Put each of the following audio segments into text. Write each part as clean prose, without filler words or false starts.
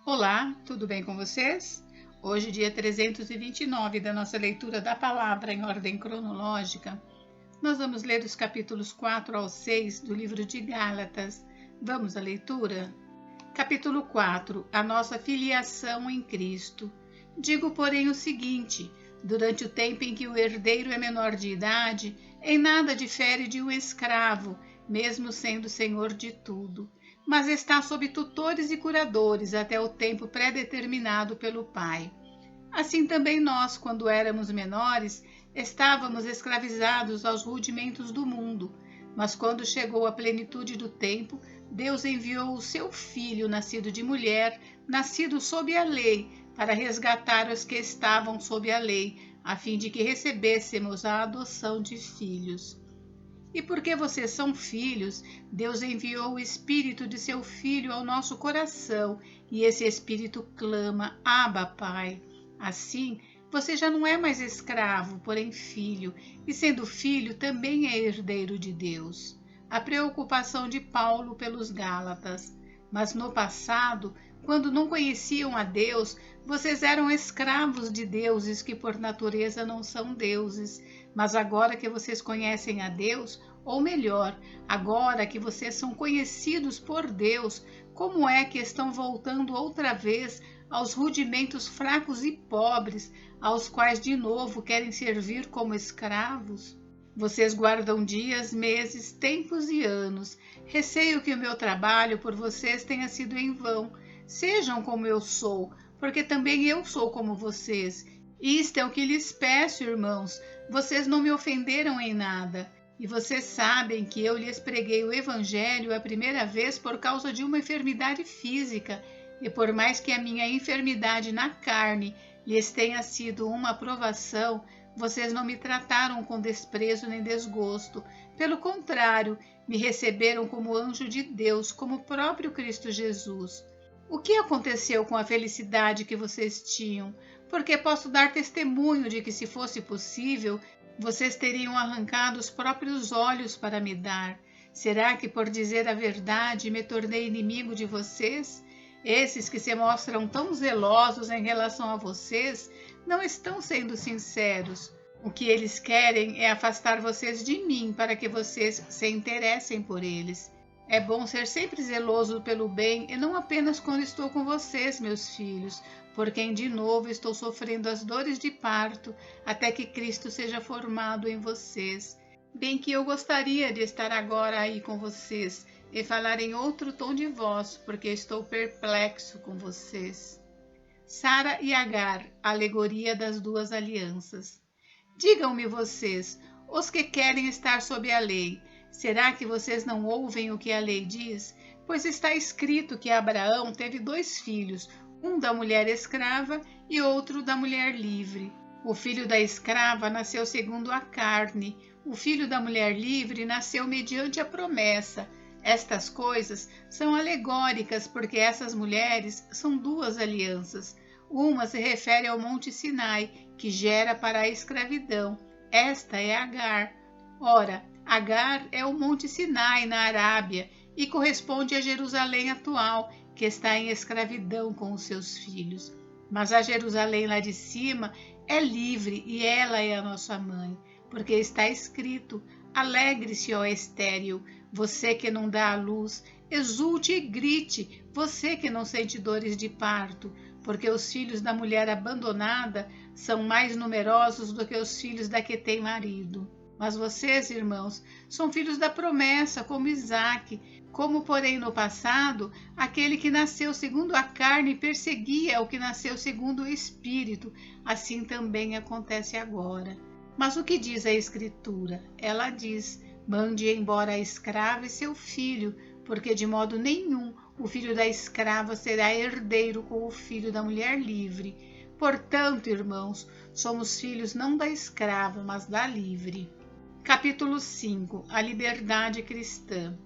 Olá, tudo bem com vocês? Hoje, dia 329 da nossa leitura da palavra em ordem cronológica, nós vamos ler os capítulos 4 ao 6 do livro de Gálatas. Vamos à leitura? Capítulo 4. A nossa filiação em Cristo. Digo, porém, o seguinte: durante o tempo em que o herdeiro é menor de idade, em nada difere de um escravo, mesmo sendo senhor de tudo, mas está sob tutores e curadores até o tempo pré-determinado pelo Pai. Assim também nós, quando éramos menores, estávamos escravizados aos rudimentos do mundo, mas quando chegou a plenitude do tempo, Deus enviou o seu Filho, nascido de mulher, nascido sob a lei, para resgatar os que estavam sob a lei, a fim de que recebêssemos a adoção de filhos. E porque vocês são filhos, Deus enviou o Espírito de seu Filho ao nosso coração, e esse Espírito clama: Abba, Pai. Assim, você já não é mais escravo, porém filho, e sendo filho, também é herdeiro de Deus. A preocupação de Paulo pelos Gálatas. Mas no passado, quando não conheciam a Deus, vocês eram escravos de deuses que por natureza não são deuses. Mas agora que vocês conhecem a Deus, ou melhor, agora que vocês são conhecidos por Deus, como é que estão voltando outra vez aos rudimentos fracos e pobres, aos quais de novo querem servir como escravos? Vocês guardam dias, meses, tempos e anos. Receio que o meu trabalho por vocês tenha sido em vão. Sejam como eu sou, porque também eu sou como vocês. Isto é o que lhes peço, irmãos. Vocês não me ofenderam em nada. E vocês sabem que eu lhes preguei o Evangelho a primeira vez por causa de uma enfermidade física, e por mais que a minha enfermidade na carne lhes tenha sido uma provação, vocês não me trataram com desprezo nem desgosto. Pelo contrário, me receberam como anjo de Deus, como o próprio Cristo Jesus. O que aconteceu com a felicidade que vocês tinham? Porque posso dar testemunho de que, se fosse possível, vocês teriam arrancado os próprios olhos para me dar. Será que, por dizer a verdade, me tornei inimigo de vocês? Esses que se mostram tão zelosos em relação a vocês não estão sendo sinceros. O que eles querem é afastar vocês de mim para que vocês se interessem por eles. É bom ser sempre zeloso pelo bem e não apenas quando estou com vocês, meus filhos, por quem de novo estou sofrendo as dores de parto até que Cristo seja formado em vocês. Bem que eu gostaria de estar agora aí com vocês e falar em outro tom de voz, porque estou perplexo com vocês. Sara e Agar, alegoria das duas alianças. Digam-me vocês, os que querem estar sob a lei, será que vocês não ouvem o que a lei diz? Pois está escrito que Abraão teve 2 filhos, um da mulher escrava e outro da mulher livre. O filho da escrava nasceu segundo a carne, o filho da mulher livre nasceu mediante a promessa. Estas coisas são alegóricas, porque essas mulheres são 2 alianças. Uma se refere ao Monte Sinai, que gera para a escravidão. Esta é Agar. Ora, Agar é o Monte Sinai na Arábia e corresponde a Jerusalém atual, que está em escravidão com os seus filhos. Mas a Jerusalém lá de cima é livre e ela é a nossa mãe, porque está escrito: alegre-se, ó estéril, você que não dá à luz, exulte e grite, você que não sente dores de parto, porque os filhos da mulher abandonada são mais numerosos do que os filhos da que tem marido. Mas vocês, irmãos, são filhos da promessa, como Isaque. Como, porém, no passado, aquele que nasceu segundo a carne perseguia o que nasceu segundo o Espírito, assim também acontece agora. Mas o que diz a Escritura? Ela diz: mande embora a escrava e seu filho, porque de modo nenhum o filho da escrava será herdeiro com o filho da mulher livre. Portanto, irmãos, somos filhos não da escrava, mas da livre. Capítulo 5. A liberdade cristã.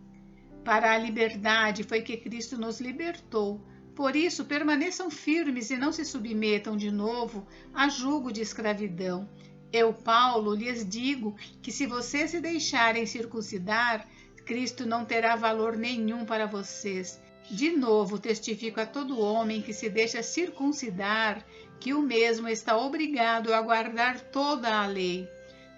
Para a liberdade foi que Cristo nos libertou. Por isso, permaneçam firmes e não se submetam de novo a jugo de escravidão. Eu, Paulo, lhes digo que se vocês se deixarem circuncidar, Cristo não terá valor nenhum para vocês. De novo testifico a todo homem que se deixa circuncidar que o mesmo está obrigado a guardar toda a lei.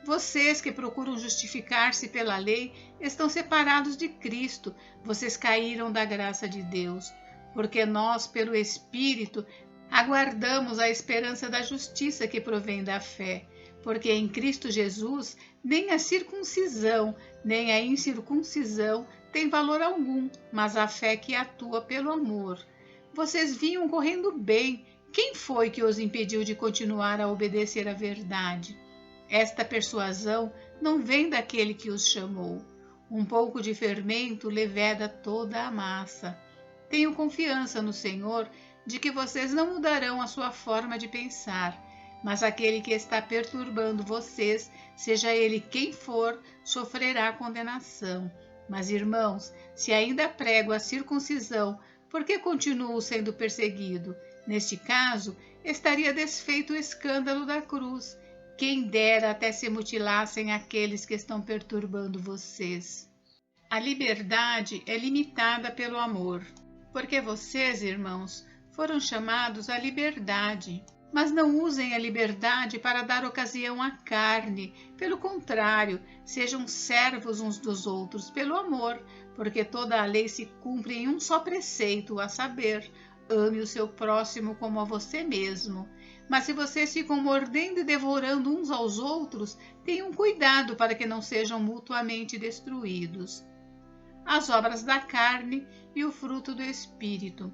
Vocês que procuram justificar-se pela lei estão separados de Cristo, vocês caíram da graça de Deus, porque nós, pelo Espírito, aguardamos a esperança da justiça que provém da fé, porque em Cristo Jesus nem a circuncisão, nem a incircuncisão tem valor algum, mas a fé que atua pelo amor. Vocês vinham correndo bem. Quem foi que os impediu de continuar a obedecer à verdade? Esta persuasão não vem daquele que os chamou. Um pouco de fermento leveda toda a massa. Tenho confiança no Senhor de que vocês não mudarão a sua forma de pensar, mas aquele que está perturbando vocês, seja ele quem for, sofrerá condenação. Mas, irmãos, se ainda prego a circuncisão, por que continuo sendo perseguido? Neste caso, estaria desfeito o escândalo da cruz. Quem dera até se mutilassem aqueles que estão perturbando vocês. A liberdade é limitada pelo amor, porque vocês, irmãos, foram chamados à liberdade. Mas não usem a liberdade para dar ocasião à carne. Pelo contrário, sejam servos uns dos outros pelo amor, porque toda a lei se cumpre em um só preceito, a saber, ame o seu próximo como a você mesmo. Mas se vocês ficam mordendo e devorando uns aos outros, tenham cuidado para que não sejam mutuamente destruídos. As obras da carne e o fruto do Espírito.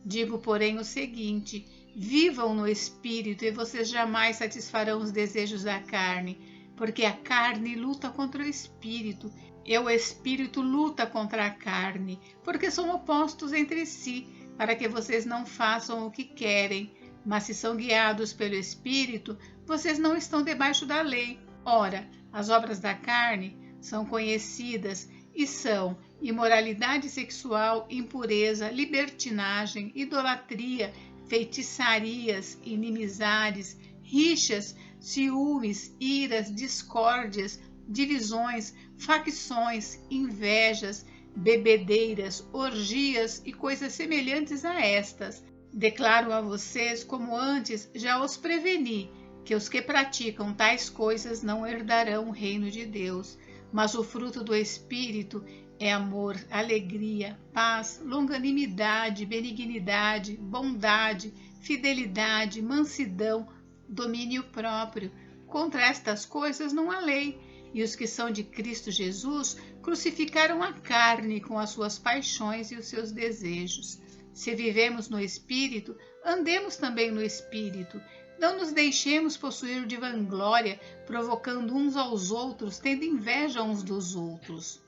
Digo, porém, o seguinte: vivam no Espírito e vocês jamais satisfarão os desejos da carne, porque a carne luta contra o Espírito e o Espírito luta contra a carne, porque são opostos entre si, para que vocês não façam o que querem. Mas se são guiados pelo Espírito, vocês não estão debaixo da lei. Ora, as obras da carne são conhecidas e são imoralidade sexual, impureza, libertinagem, idolatria, feitiçarias, inimizades, rixas, ciúmes, iras, discórdias, divisões, facções, invejas, bebedeiras, orgias e coisas semelhantes a estas. Declaro a vocês, como antes já os preveni, que os que praticam tais coisas não herdarão o reino de Deus. Mas o fruto do Espírito é amor, alegria, paz, longanimidade, benignidade, bondade, fidelidade, mansidão, domínio próprio. Contra estas coisas não há lei. E os que são de Cristo Jesus crucificaram a carne com as suas paixões e os seus desejos. Se vivemos no Espírito, andemos também no Espírito. Não nos deixemos possuir de vanglória, provocando uns aos outros, tendo inveja uns dos outros.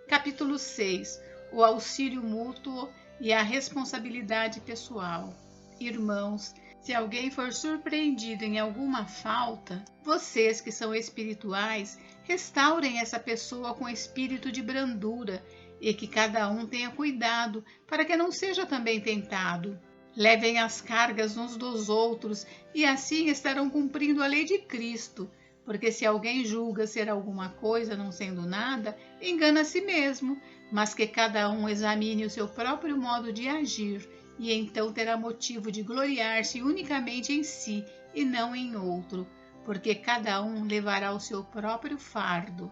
Capítulo 6. O auxílio mútuo e a responsabilidade pessoal. Irmãos, se alguém for surpreendido em alguma falta, vocês que são espirituais, restaurem essa pessoa com espírito de brandura, e que cada um tenha cuidado, para que não seja também tentado. Levem as cargas uns dos outros, e assim estarão cumprindo a lei de Cristo. Porque se alguém julga ser alguma coisa não sendo nada, engana a si mesmo, mas que cada um examine o seu próprio modo de agir, e então terá motivo de gloriar-se unicamente em si e não em outro, porque cada um levará o seu próprio fardo.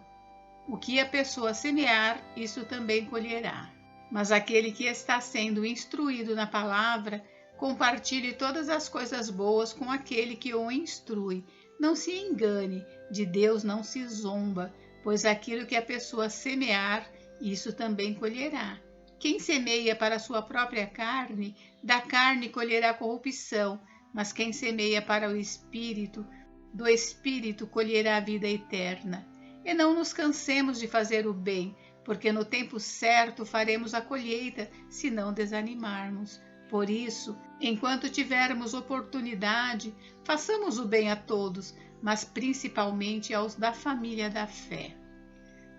O que a pessoa semear, isso também colherá. Mas aquele que está sendo instruído na palavra, compartilhe todas as coisas boas com aquele que o instrui. Não se engane, de Deus não se zomba, pois aquilo que a pessoa semear, isso também colherá. Quem semeia para a sua própria carne, da carne colherá corrupção, mas quem semeia para o Espírito, do Espírito colherá a vida eterna. E não nos cansemos de fazer o bem, porque no tempo certo faremos a colheita, se não desanimarmos. Por isso, enquanto tivermos oportunidade, façamos o bem a todos, mas principalmente aos da família da fé.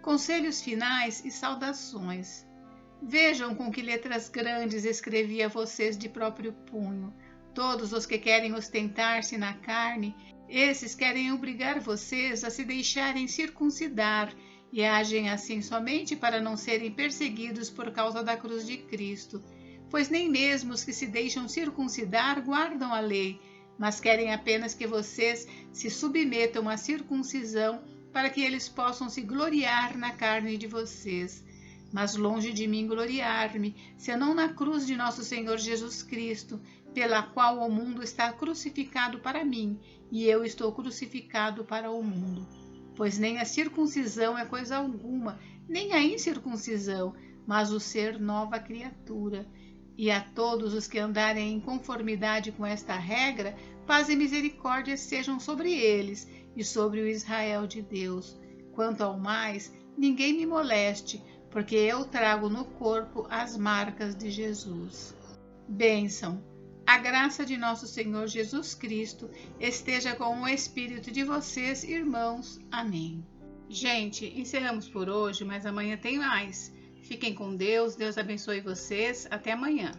Conselhos finais e saudações. Vejam com que letras grandes escrevi a vocês de próprio punho. Todos os que querem ostentar-se na carne, esses querem obrigar vocês a se deixarem circuncidar e agem assim somente para não serem perseguidos por causa da cruz de Cristo. pois nem mesmo os que se deixam circuncidar guardam a lei, mas querem apenas que vocês se submetam à circuncisão para que eles possam se gloriar na carne de vocês. Mas longe de mim gloriar-me, senão na cruz de nosso Senhor Jesus Cristo, pela qual o mundo está crucificado para mim, e eu estou crucificado para o mundo. Pois nem a circuncisão é coisa alguma, nem a incircuncisão, mas o ser nova criatura. E a todos os que andarem em conformidade com esta regra, paz e misericórdia sejam sobre eles e sobre o Israel de Deus. Quanto ao mais, ninguém me moleste, porque eu trago no corpo as marcas de Jesus. Bênção. A graça de nosso Senhor Jesus Cristo esteja com o espírito de vocês, irmãos. Amém. Gente, encerramos por hoje, mas amanhã tem mais. Fiquem com Deus, Deus abençoe vocês. Até amanhã.